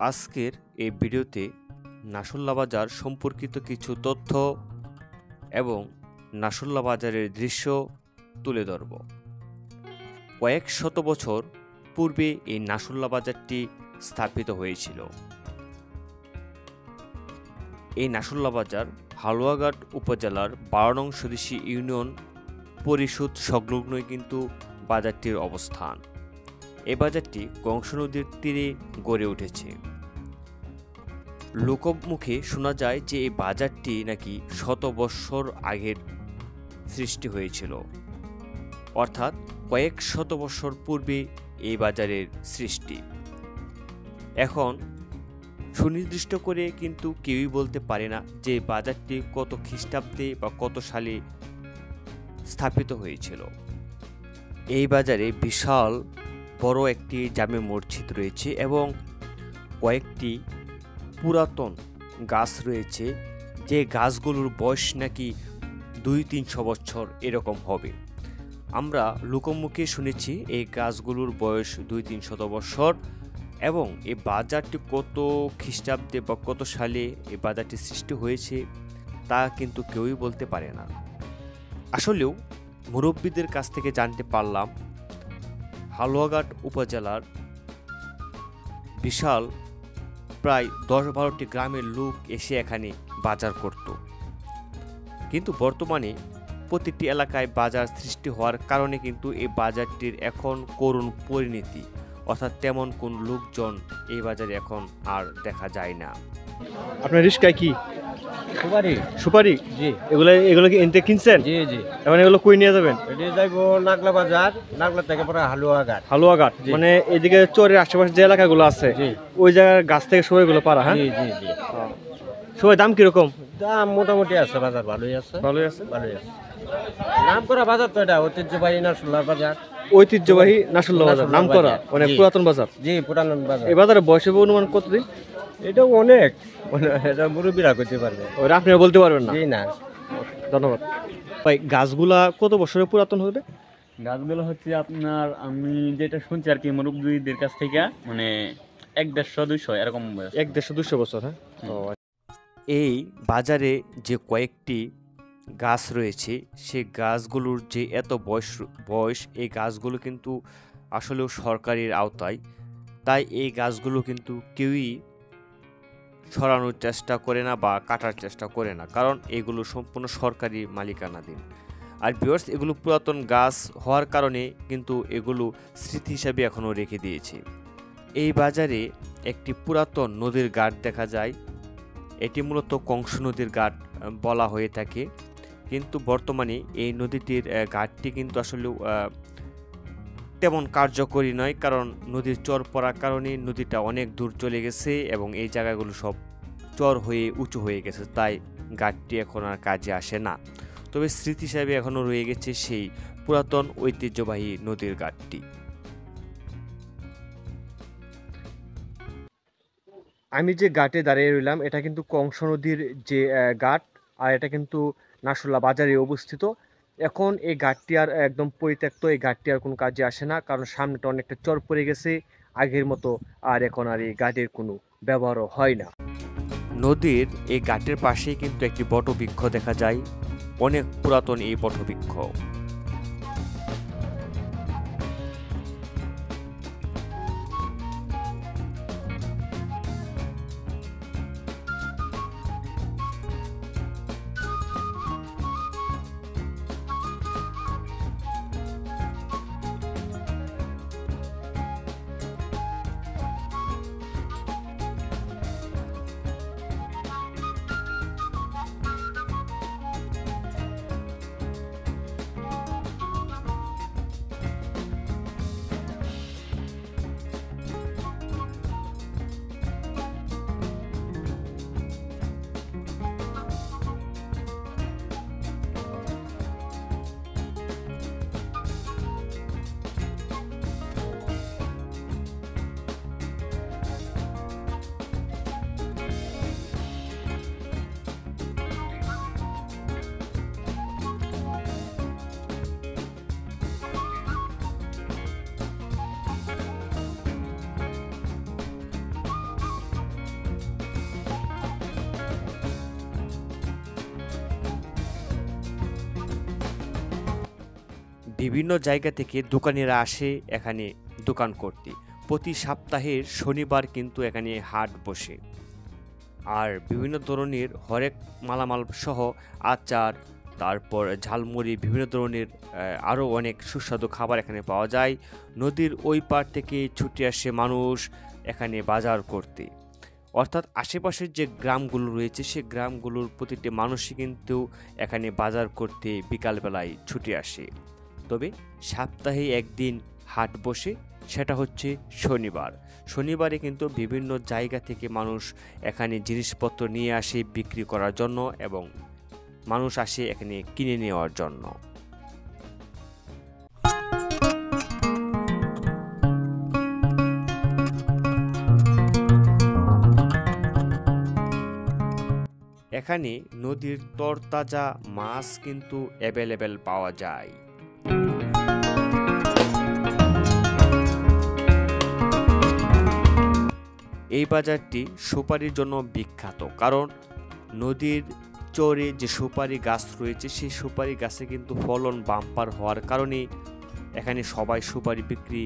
আজকের এই ভিডিওতে নাসুল্লা বাজার সম্পর্কিত কিছু তথ্য এবং নাসুল্লা বাজারের দৃশ্য তুলে ধরব। কয়েক শত বছর পূর্বে এই নাসুল্লা বাজারটি স্থাপিত হয়েছিল। এই নাসুল্লা বাজার হালুয়াঘাট উপজেলার 12 নং স্বদেশী ইউনিয়ন পরিষদ সংলগ্নই কিন্তু বাজারটির অবস্থান। এই বাজারটি কংস নদীর তীরে গড়ে উঠেছে। লোকমুখে শোনা যায় যে এই বাজারটি নাকি শত বৎসর আগের সৃষ্টি হয়েছিল, অর্থাৎ কয়েক শত বৎসর পূর্বে এই বাজারের সৃষ্টি। এখন সুনির্দিষ্ট করে কিন্তু কেউই বলতে পারে না যে বাজারটি কত খ্রিস্টাব্দে বা কত সালে স্থাপিত হয়েছিল। এই বাজারে বিশাল বড় একটি জামে মসজিদ রয়েছে এবং কয়েকটি পুরাতন গাছ রয়েছে, যে গাছগুলোর বয়স নাকি 200-300 বছর এরকম হবে। আমরা লোকমুখে শুনেছি এই গাছগুলোর বয়স 200-300 বছর এবং এই বাজারটি কত খ্রিস্টাব্দে বা কত সালে এই বাজারটি সৃষ্টি হয়েছে তা কিন্তু কেউই বলতে পারে না। আসলেও মুরব্বীদের কাছ থেকে জানতে পারলাম হালুয়াঘাট উপজেলার বিশাল প্রায় 10-12টি গ্রামের লোক এসে এখানে বাজার করত, কিন্তু বর্তমানে প্রতিটি এলাকায় বাজার সৃষ্টি হওয়ার কারণে কিন্তু এই বাজারটির এখন করুণ পরিণতি, অর্থাৎ তেমন কোন লোকজন এই বাজারে এখন আর দেখা যায় না। আপনার রিস্কায় কি সুপারি? সুপারি? জি। এগুলো কি এনতে কিনছেন? জি জি। এখন এগুলো কই নিয়ে যাবেন? এটি যাইব নাগলা বাজার, নাগলা থেকে পরে হালুয়াঘাট। হালুয়াঘাট জি। মানে এদিকে চরের আশেপাশে যে এলাকাগুলো আছে জি ওই জায়গার গাছ থেকে সবাই এগুলো পারা। হ্যাঁ, জি জি জি। সবাই দাম কিরকম? দাম মোটামুটি আছে, বাজার ভালোই আছে। ভালোই আছে। ভালোই আছে। নাম করা বাজার তো এটা, ঐতিহ্যবাহী নাসুল্লার বাজার। ঐতিহ্যবাহী নাসুল্লা বাজার, নাম করা অনেক জি। পুরাতন বাজার। জি, পুরানো বাজার। এই বাজারে বয়স হবে অনুমান কতদিন? এটাও অনেক, এটা মুরব্বীরা করতে পারবে। ওরা আপনারা বলতে পারবেন না। জি না। ধন্যবাদ ভাই। গাছগুলা কত বছরের পুরাতন হবে? গাছগুলো হচ্ছে আপনার, আমি যেটা শুনছি আর কি মুরব্বীদের কাছ থেকে, মানে 150-200 এরকম বয়স। 100-200 বছর। হ্যাঁ। এই বাজারে যে কয়েকটি গাছ রয়েছে সেই গাছগুলোর যে এত বয়স এই গাছগুলো কিন্তু আসলেও সরকারের আওতায়, তাই এই গাছগুলো কিন্তু কেউই সরানোর চেষ্টা করে না বা কাটার চেষ্টা করে না, কারণ এগুলো সম্পূর্ণ সরকারি মালিকানাধীন। আর ভিউয়ার্স, এগুলো পুরাতন গাছ হওয়ার কারণে কিন্তু এগুলো স্মৃতি হিসাবে এখনও রেখে দিয়েছে। এই বাজারে একটি পুরাতন নদীর ঘাট দেখা যায়। এটি মূলত কংস নদীর ঘাট বলা হয়ে থাকে, কিন্তু বর্তমানে এই নদীটির ঘাটটি কিন্তু আসলে তেমন কার্যকরী নয়, কারণ নদীর চর পড়ার কারণে নদীটা অনেক দূর চলে গেছে এবং এই জায়গাগুলো সব চর হয়ে উঁচু হয়ে গেছে, তাই ঘাটটি এখন আর কাজে আসে না। তবে স্মৃতি হিসাবে এখনও রয়ে গেছে সেই পুরাতন ঐতিহ্যবাহী নদীর ঘাটটি। আমি যে ঘাটে দাঁড়িয়ে রইলাম এটা কিন্তু কংস নদীর যে ঘাট, আর এটা কিন্তু নাসুল্লা বাজারে অবস্থিত। এখন এই ঘাটটি আর একদম পরিত্যক্ত, এই ঘাটটি আর কোনো কাজে আসে না, কারণ সামনেটা অনেকটা চর পড়ে গেছে আগের মতো, আর এখন আর এই ঘাটের কোনো ব্যবহারও হয় না। নদীর এই ঘাটের পাশেই কিন্তু একটি বটবৃক্ষ দেখা যায়, অনেক পুরাতন এই বটবৃক্ষ। বিভিন্ন জায়গা থেকে দোকানিরা আসে এখানে দোকান করতে। প্রতি সপ্তাহের শনিবার কিন্তু এখানে হাট বসে, আর বিভিন্ন ধরনের হরেক মালামাল সহ আচার, তারপর ঝালমুড়ি, বিভিন্ন ধরনের আরও অনেক সুস্বাদু খাবার এখানে পাওয়া যায়। নদীর ওই পার থেকে ছুটে আসে মানুষ এখানে বাজার করতে, অর্থাৎ আশেপাশের যে গ্রামগুলো রয়েছে সে গ্রামগুলোর প্রতিটি মানুষই কিন্তু এখানে বাজার করতে বিকালবেলায় ছুটে আসে। তবে সপ্তাহে একদিন হাট বসে, সেটা হচ্ছে শনিবার। শনিবারে কিন্তু বিভিন্ন জায়গা থেকে মানুষ এখানে জিনিসপত্র নিয়ে আসে বিক্রি করার জন্য, এবং মানুষ আসে এখানে কিনে নেওয়ার জন্য। এখানে নদীর তরতাজা মাছ কিন্তু অ্যাভেলেবেল পাওয়া যায়। এই বাজারটি সুপারির জন্য বিখ্যাত, কারণ নদীর চরে যে সুপারি গাছ রয়েছে সেই সুপারি গাছে কিন্তু ফলন বাম্পার হওয়ার কারণে এখানে সবাই সুপারি বিক্রি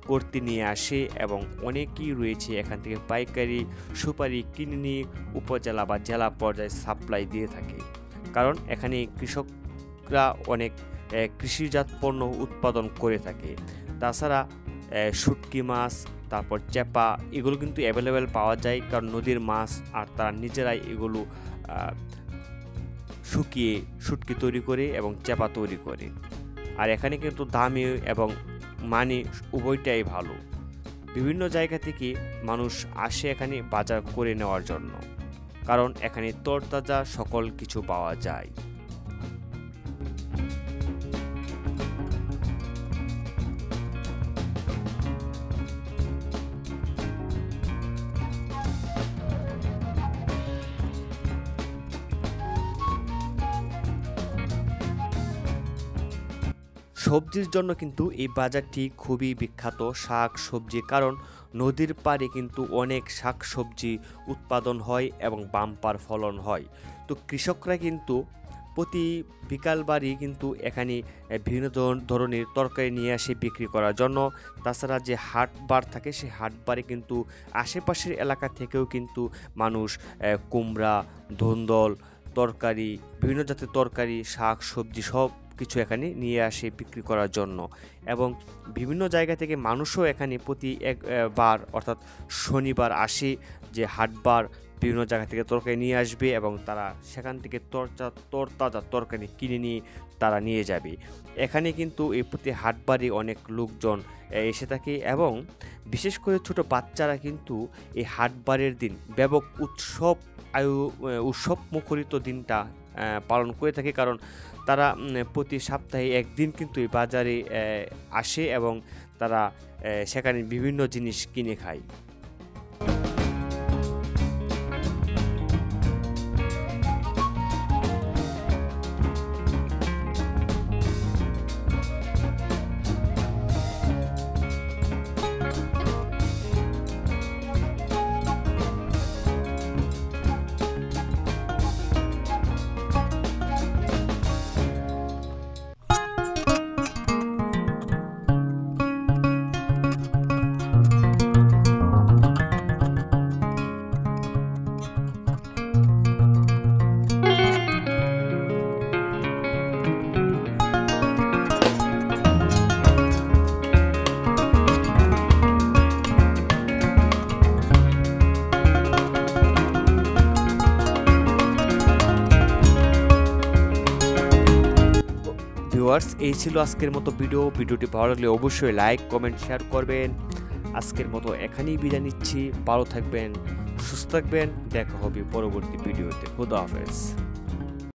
করতে নিয়ে আসে, এবং অনেকেই রয়েছে এখান থেকে পাইকারি সুপারি কিনে নিয়ে উপজেলা বা জেলা পর্যায়ে সাপ্লাই দিয়ে থাকে। কারণ এখানে কৃষকরা অনেক কৃষিজাত পণ্য উৎপাদন করে থাকে। তাছাড়া শুটকি মাছ, তারপর চেপা, এগুলো কিন্তু অ্যাভেলেবেল পাওয়া যায়, কারণ নদীর মাছ, আর তারা নিজেরাই এগুলো শুকিয়ে শুটকি তৈরি করে এবং চেপা তৈরি করে। আর এখানে কিন্তু দামি এবং মানে উভয়টাই ভালো। বিভিন্ন জায়গা থেকে মানুষ আসে এখানে বাজার করে নেওয়ার জন্য, কারণ এখানে তরতাজা সকল কিছু পাওয়া যায়। সবজির জন্য কিন্তু এই বাজারটি খুবই বিখ্যাত, শাক সবজি, কারণ নদীর পাড়ে কিন্তু অনেক শাক সবজি উৎপাদন হয় এবং বাম্পার ফলন হয়। তো কৃষকরা কিন্তু প্রতি বিকালবারই কিন্তু এখানে বিভিন্ন ধরনের তরকারি নিয়ে আসে বিক্রি করার জন্য। তাছাড়া যে হাট বার থাকে সেই হাট বারে কিন্তু আশেপাশের এলাকা থেকেও কিন্তু মানুষ কুমড়া, ধুন্দল, তরকারি, বিভিন্ন জাতের তরকারি, শাক সবজি সব কিছু এখানে নিয়ে আসে বিক্রি করার জন্য। এবং বিভিন্ন জায়গা থেকে মানুষও এখানে প্রতি একবার অর্থাৎ শনিবার আসে, যে হাটবার বিভিন্ন জায়গা থেকে তরকারি নিয়ে আসবে এবং তারা সেখান থেকে তরতাজা তরকারি কিনে নিয়ে তারা নিয়ে যাবে। এখানে কিন্তু এই প্রতি হাটবারে অনেক লোকজন এসে থাকে, এবং বিশেষ করে ছোট বাচ্চারা কিন্তু এই হাটবারের দিন ব্যাপক উৎসব মুখরিত দিনটা পালন করে থাকে, কারণ তারা প্রতি সপ্তাহে একদিন কিন্তু এই বাজারে আসে এবং তারা সেখানে বিভিন্ন জিনিস কিনে খায়। ভিউয়ার্স, এই ছিল আজকের মতো ভিডিওটি ভালো লাগলে অবশ্যই লাইক, কমেন্ট, শেয়ার করবেন। আজকের মতো এখানেই বিদায় নিচ্ছি। ভালো থাকবেন, সুস্থ থাকবেন, দেখা হবে পরবর্তী ভিডিওতে। খোদা হাফেজ।